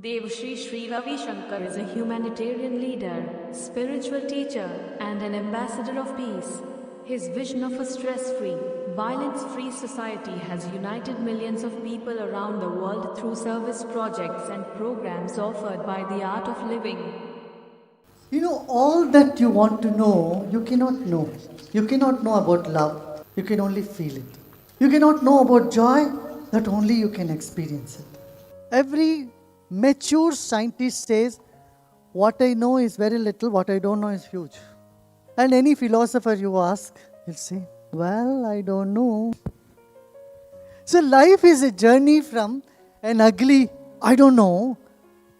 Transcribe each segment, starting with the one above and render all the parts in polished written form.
Gurudev SriSri Ravishankar is a humanitarian leader, spiritual teacher, and an ambassador of peace. His vision of a stress-free, violence-free society has united millions of people around the world through service projects and programs offered by the Art of Living. All that you want to know, you cannot know. You cannot know about love. You can only feel it. You cannot know about joy, that only you can experience it. Every mature scientist says, what I know is very little, what I don't know is huge. And any philosopher you ask, he'll say, well, I don't know. So life is a journey from an ugly, I don't know,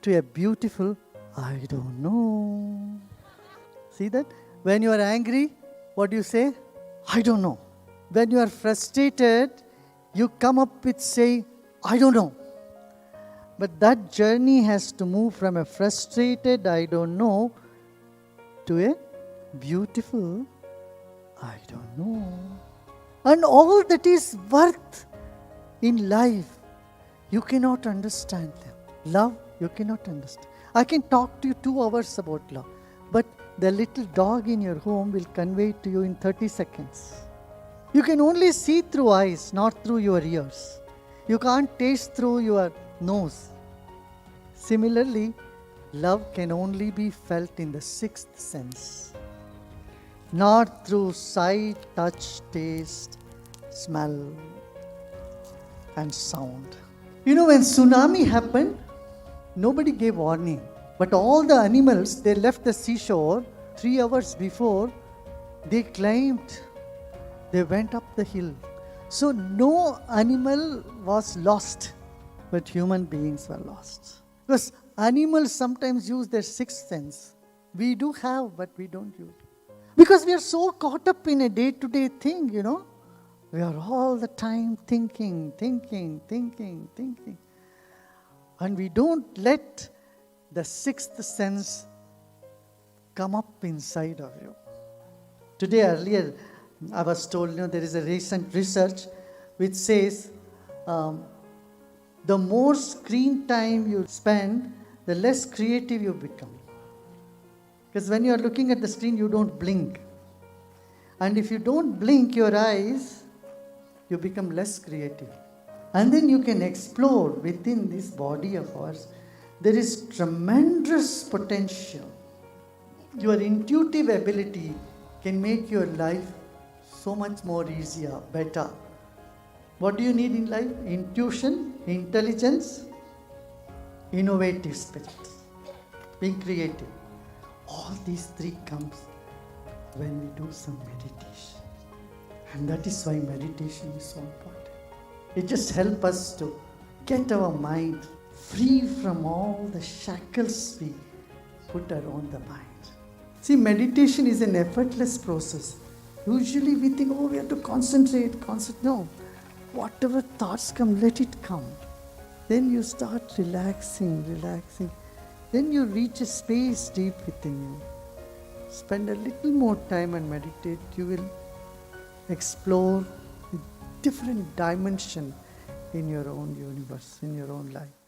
to a beautiful, I don't know. See that? When you are angry, what do you say? I don't know. When you are frustrated, you come up with say, I don't know. But that journey has to move from a frustrated, I don't know, to a beautiful, I don't know. And all that is worth in life, you cannot understand them. Love, you cannot understand. I can talk to you 2 hours about love, but the little dog in your home will convey it to you in 30 seconds. You can only see through eyes, not through your ears. You can't taste through your nose. Similarly, love can only be felt in the sixth sense, not through sight, touch, taste, smell, and sound. When tsunami happened, nobody gave warning. But all the animals, they left the seashore 3 hours before. They climbed. They went up the hill. So no animal was lost, but human beings were lost. Because animals sometimes use their sixth sense. We do have, but we don't use. Because we are so caught up in a day-to-day thing, We are all the time thinking. And we don't let the sixth sense come up inside of you. Earlier, I was told, there is a recent research which says the more screen time you spend, the less creative you become. Because when you are looking at the screen, you don't blink. And if you don't blink your eyes, you become less creative. And then you can explore within this body of ours. There is tremendous potential. Your intuitive ability can make your life so much more easier, better. What do you need in life? Intuition, intelligence, innovative spirit, being creative. All these 3 comes when we do some meditation. And that is why meditation is so important. It just helps us to get our mind free from all the shackles we put around the mind. See, meditation is an effortless process. Usually we think, we have to concentrate. No. Whatever thoughts come, let it come. Then you start relaxing. Then you reach a space deep within you. Spend a little more time and meditate. You will explore a different dimension in your own universe, in your own life.